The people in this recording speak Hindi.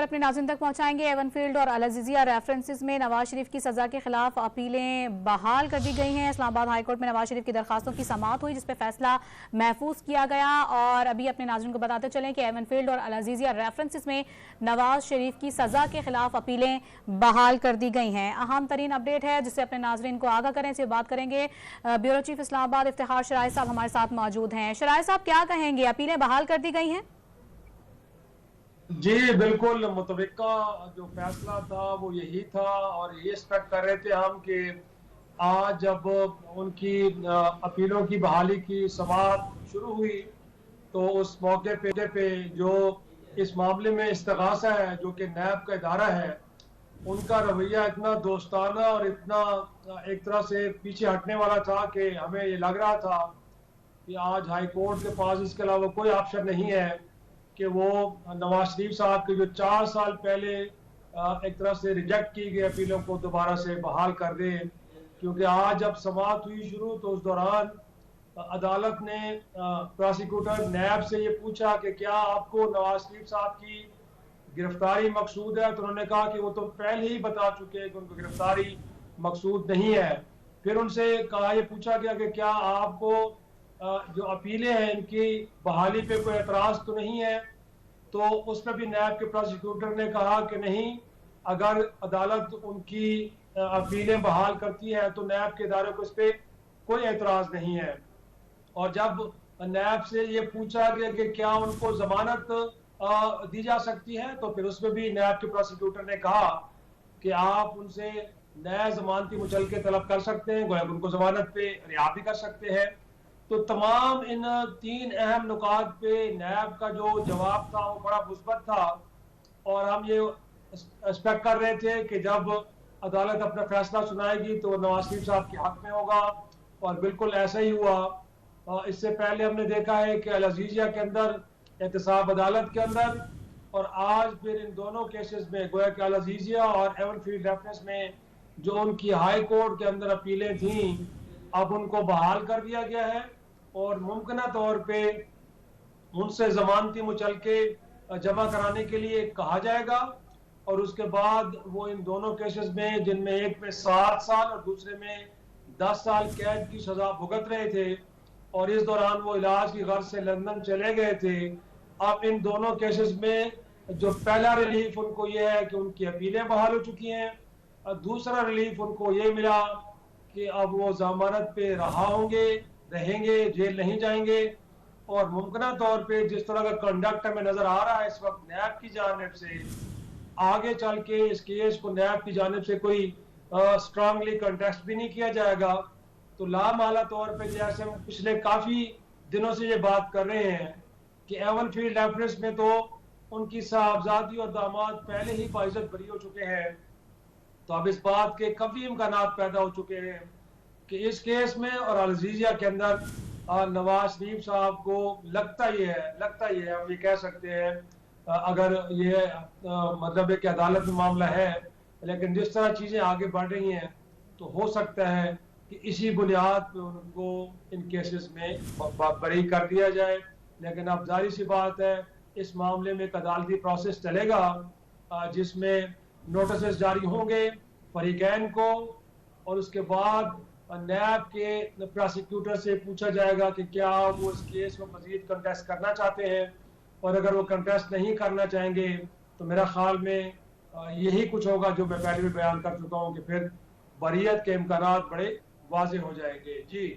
अपने नाज़रीन तक पहुंचाएंगे। एवनफील्ड और अल अज़ीज़िया रेफरेंसेस में नवाज शरीफ की सजा के खिलाफ अपीलें बहाल कर दी गई हैं। इस्लामाबाद हाईकोर्ट में नवाज शरीफ की दरखास्तों की समाअत हुई, जिसपे फैसला महफूज किया गया। और अभी अपने नाज़रीन को बताते चलें कि एवनफील्ड और अल अज़ीज़िया रेफरेंसेस में नवाज शरीफ की सजा के खिलाफ अपीलें बहाल कर दी गई हैं। अहम तरीन अपडेट है जिससे अपने नाज़रीन को आगाह करें, इससे बात करेंगे। ब्यूरो चीफ इस्लामाबाद इफ्तिखार शराय साहब हमारे साथ मौजूद हैं। शराय साहब, क्या कहेंगे, अपीलें बहाल कर दी गई हैं? जी बिल्कुल, मुतवक्का जो फैसला था वो यही था और ये एक्सपेक्ट कर रहे थे हम कि आज जब उनकी अपीलों की बहाली की समाअत शुरू हुई तो उस मौके पे जो इस मामले में इस्तगासा है, जो कि नैब का इदारा है, उनका रवैया इतना दोस्ताना और इतना एक तरह से पीछे हटने वाला था कि हमें ये लग रहा था कि आज हाई कोर्ट के पास इसके अलावा कोई ऑप्शन नहीं है कि वो नवाज शरीफ साहब के जो 4 साल पहले एक तरह से रिजेक्ट की गई अपीलों को दोबारा से बहाल कर दे। क्योंकि आज जब समाअत हुई शुरू तो उस दौरान अदालत ने प्रोसिक्यूटर नैब से ये पूछा कि क्या आपको नवाज शरीफ साहब की गिरफ्तारी मकसूद है, तो उन्होंने कहा कि वो तो पहले ही बता चुके हैं कि उनको गिरफ्तारी मकसूद नहीं है। फिर उनसे कहा, ये पूछा गया कि क्या आपको जो अपीलें हैं इनकी बहाली पे कोई एतराज तो नहीं है, तो उस पर भी नैब के प्रोसिक्यूटर ने कहा कि नहीं, अगर अदालत उनकी अपीलें बहाल करती है तो नैब के इदारे को इस पर कोई एतराज नहीं है। और जब नैब से ये पूछा गया कि क्या उनको जमानत दी जा सकती है, तो फिर उसमें भी नैब के प्रोसिक्यूटर ने कहा कि आप उनसे नया जमानती मुचलके तलब कर सकते हैं, गोया उनको जमानत पे रिहा भी कर सकते हैं। तो तमाम इन 3 अहम नुकात पे नैब का जो जवाब था वो बड़ा मुस्बत था और हम ये एक्सपेक्ट कर रहे थे कि जब अदालत अपना फैसला सुनाएगी तो नवाज शरीफ साहब के हक में होगा, और बिल्कुल ऐसा ही हुआ। इससे पहले हमने देखा है कि अल अज़ीज़िया के अंदर, एहतसाब अदालत के अंदर, और आज फिर इन दोनों केसेस में गोया कि अल अज़ीज़िया और एवनफील्ड रेफरेंस में जो उनकी हाई कोर्ट के अंदर अपीलें थीं, अब उनको बहाल कर दिया गया है और मुमकिना तौर पे उनसे जमानती मुचलके जमा कराने के लिए कहा जाएगा। और उसके बाद वो इन दोनों केसेस में, जिनमें एक में 7 साल और दूसरे में 10 साल कैद की सजा भुगत रहे थे और इस दौरान वो इलाज की गर्ज से लंदन चले गए थे, अब इन दोनों केसेस में जो पहला रिलीफ उनको ये है कि उनकी अपीलें बहाल हो चुकी हैं, और दूसरा रिलीफ उनको ये मिला कि अब वो जमानत पे रहा होंगे, रहेंगे, जेल नहीं जाएंगे। और मुमकिना तौर पे जिस तरह का कंडक्ट हमें नजर आ रहा है इस वक्त नैब की जानिब से, आगे चल के इस केस को नैब की जानिब से कोई स्ट्रांगली कंटेस्ट भी नहीं किया जाएगा, तो लामाला तौर पे जैसे हम पिछले काफी दिनों से ये बात कर रहे हैं कि एवनफील्ड रेफरेंस में तो उनकी साहबजादी और दामाद पहले ही बाइज्जत बरी हो चुके हैं, तो अब इस बात के काफी इम्कानात पैदा हो चुके हैं कि इस केस में और अल अज़ीज़िया के अंदर नवाज शरीफ साहब को लगता ही है, हम ये कह सकते हैं, अगर ये मतलब है कि अदालत में मामला है, लेकिन जिस तरह चीजें आगे बढ़ रही हैं तो हो सकता है कि इसी बुनियाद पे उनको इन केसेस में बरी कर दिया जाए। लेकिन अब जाहिर सी बात है, इस मामले में एक अदालती प्रोसेस चलेगा जिसमें नोटिस जारी होंगे फरीकैन को, और उसके बाद नैब के प्रोसिक्यूटर से पूछा जाएगा कि क्या वो इस केस में मजीद कंटेस्ट करना चाहते हैं, और अगर वो कंटेस्ट नहीं करना चाहेंगे तो मेरा ख्याल में यही कुछ होगा जो मैं पहले भी बयान कर चुका हूँ कि फिर बरियत के इम्कानात बड़े वाज़ेह हो जाएंगे। जी।